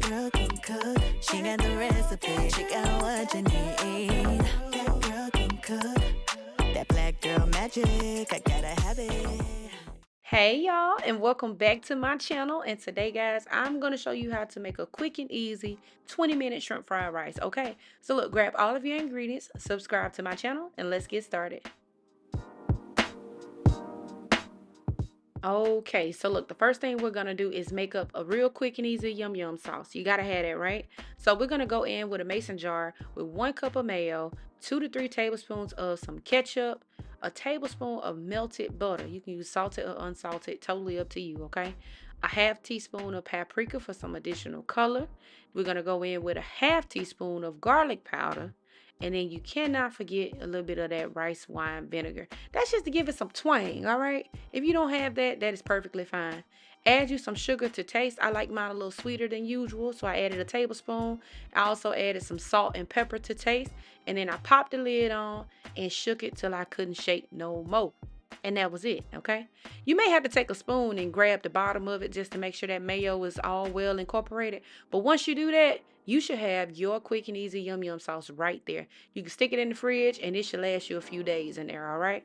girl can cook. She got the recipe. She got what you need. That girl can cook. That black girl magic. I gotta have it. Hey y'all, and welcome back to my channel. And today guys, I'm going to show you how to make a quick and easy 20-minute shrimp fried rice. Okay, so look, grab all of your ingredients, subscribe to my channel, and let's get started. Okay, so look, the first thing we're going to do is make up a real quick and easy yum yum sauce. You got to have that, right? So we're going to go in with a mason jar with 1 cup of mayo, 2 to 3 tablespoons of some ketchup, a tablespoon of melted butter. You can use salted or unsalted, totally up to you, okay? A half teaspoon of paprika for some additional color. We're going to go in with a half teaspoon of garlic powder. And then you cannot forget a little bit of that rice wine vinegar. That's just to give it some twang, all right? If you don't have that, that is perfectly fine. Add you some sugar to taste. I like mine a little sweeter than usual, so I added a tablespoon. I also added some salt and pepper to taste. And then I popped the lid on and shook it till I couldn't shake no more. And that was it, okay? You may have to take a spoon and grab the bottom of it just to make sure that mayo is all well incorporated. But once you do that, you should have your quick and easy yum yum sauce right there. You can stick it in the fridge and it should last you a few days in there, all right?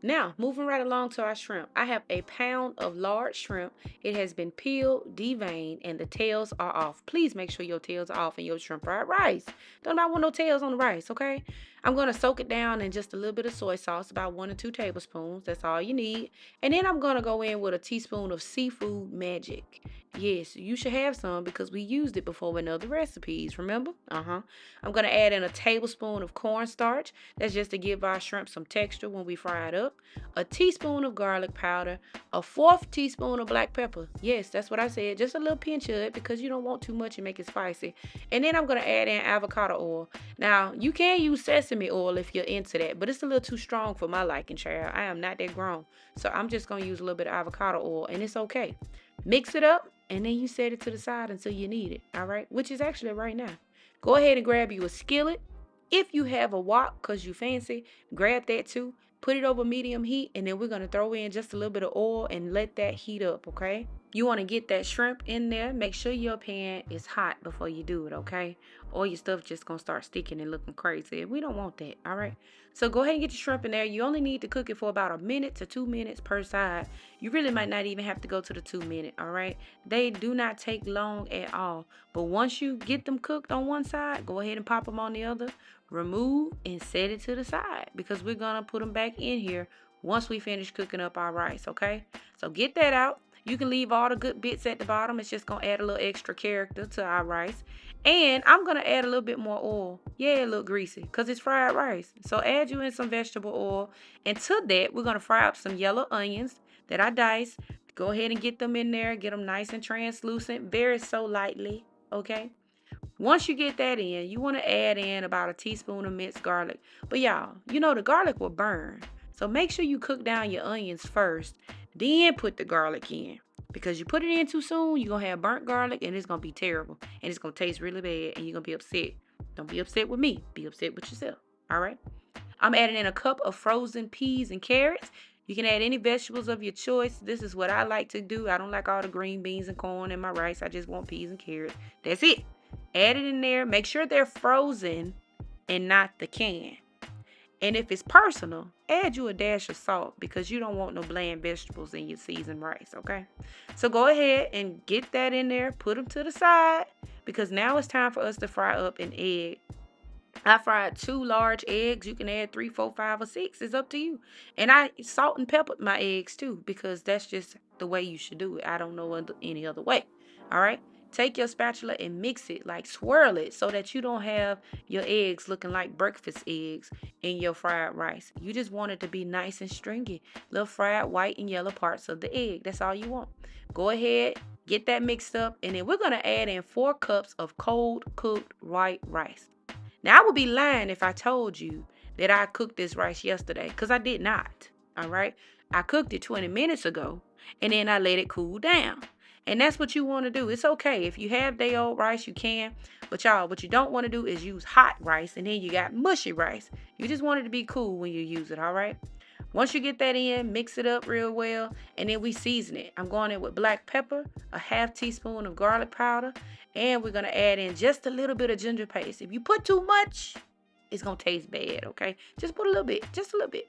Now, moving right along to our shrimp. I have a pound of large shrimp. It has been peeled, deveined, and the tails are off. Please make sure your tails are off in your shrimp fried rice. Don't I want no tails on the rice, okay? I'm going to soak it down in just a little bit of soy sauce, about 1 or 2 tablespoons. That's all you need. And then I'm going to go in with a teaspoon of Seafood Magic. Yes, you should have some because we used it before in other recipes, remember? I'm going to add in a tablespoon of cornstarch. That's just to give our shrimp some texture when we fry it up. A teaspoon of garlic powder. A 1/4 teaspoon of black pepper. Yes, that's what I said. Just a little pinch of it because you don't want too much and make it spicy. And then I'm going to add in avocado oil. Now, you can use sesame oil if you're into that, but it's a little too strong for my liking, child. I am not that grown. So I'm just going to use a little bit of avocado oil, and it's okay. Mix it up, and then you set it to the side until you need it, all right? Which is actually right now. Go ahead and grab you a skillet. If you have a wok because you fancy, grab that too. Put it over medium heat, and then we're going to throw in just a little bit of oil and let that heat up, okay? You want to get that shrimp in there. Make sure your pan is hot before you do it, okay? Or your stuff just going to start sticking and looking crazy. We don't want that, all right? So go ahead and get your shrimp in there. You only need to cook it for about 1 minute to 2 minutes per side. You really might not even have to go to the 2 minute, all right? They do not take long at all. But once you get them cooked on one side, go ahead and pop them on the other. Remove and set it to the side because we're going to put them back in here once we finish cooking up our rice, okay? So get that out. You can leave all the good bits at the bottom. It's just going to add a little extra character to our rice. And I'm going to add a little bit more oil. Yeah, a little greasy because it's fried rice. So add you in some vegetable oil. And to that, we're going to fry up some yellow onions that I diced. Go ahead and get them in there. Get them nice and translucent. Very so lightly, okay? Once you get that in, you want to add in about a teaspoon of minced garlic. But y'all, you know the garlic will burn. So make sure you cook down your onions first, then put the garlic in. Because you put it in too soon, you're going to have burnt garlic and it's going to be terrible. And it's going to taste really bad and you're going to be upset. Don't be upset with me. Be upset with yourself. All right? I'm adding in a cup of frozen peas and carrots. You can add any vegetables of your choice. This is what I like to do. I don't like all the green beans and corn in my rice. I just want peas and carrots. That's it. Add it in there. Make sure they're frozen and not the can. And if it's personal, add you a dash of salt because you don't want no bland vegetables in your seasoned rice, okay? So go ahead and get that in there. Put them to the side because now it's time for us to fry up an egg. I fried 2 large eggs. You can add 3, 4, 5, or 6. It's up to you. And I salt and peppered my eggs too because that's just the way you should do it. I don't know any other way, all right? Take your spatula and mix it, like swirl it so that you don't have your eggs looking like breakfast eggs in your fried rice. You just want it to be nice and stringy. Little fried white and yellow parts of the egg. That's all you want. Go ahead, get that mixed up, and then we're going to add in 4 cups of cold cooked white rice. Now, I would be lying if I told you that I cooked this rice yesterday because I did not, all right? I cooked it 20 minutes ago, and then I let it cool down. And that's what you want to do. It's okay. If you have day old rice, you can. But y'all, what you don't want to do is use hot rice and then you got mushy rice. You just want it to be cool when you use it, all right? Once you get that in, mix it up real well, and then we season it. I'm going in with black pepper, a half teaspoon of garlic powder, and we're going to add in just a little bit of ginger paste. If you put too much, it's going to taste bad, okay? Just put a little bit, just a little bit.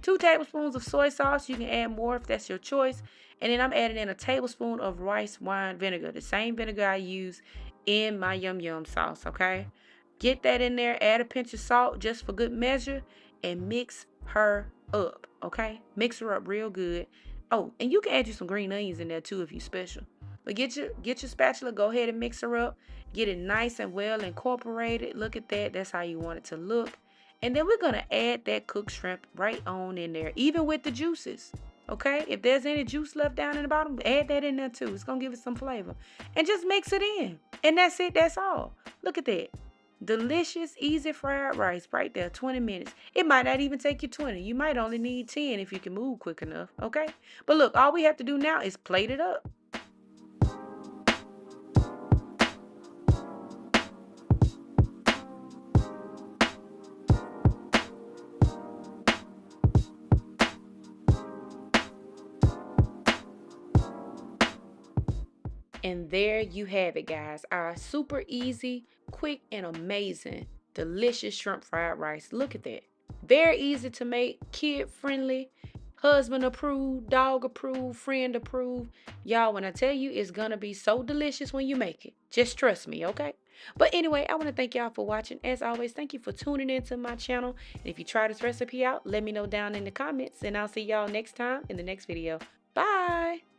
2 tablespoons of soy sauce. You can add more if that's your choice. And then I'm adding in a tablespoon of rice wine vinegar, the same vinegar I use in my yum yum sauce, okay? Get that in there, add a pinch of salt just for good measure, and mix her up, okay? Mix her up real good. Oh, and you can add you some green onions in there too if you special. But get your spatula, go ahead and mix her up. Get it nice and well incorporated. Look at that. That's how you want it to look. And then we're going to add that cooked shrimp right on in there, even with the juices. Okay? If there's any juice left down in the bottom, add that in there too. It's going to give it some flavor. And just mix it in. And that's it. That's all. Look at that. Delicious, easy fried rice right there, 20 minutes. It might not even take you 20. You might only need 10 if you can move quick enough, okay? But look, all we have to do now is plate it up. And there you have it, guys. Our super easy, quick, and amazing, delicious shrimp fried rice. Look at that. Very easy to make, kid friendly, husband approved, dog approved, friend approved. Y'all, when I tell you, it's gonna be so delicious when you make it. Just trust me, okay? But anyway, I want to thank y'all for watching. As always, thank you for tuning into my channel. And if you try this recipe out, let me know down in the comments. And I'll see y'all next time in the next video. Bye!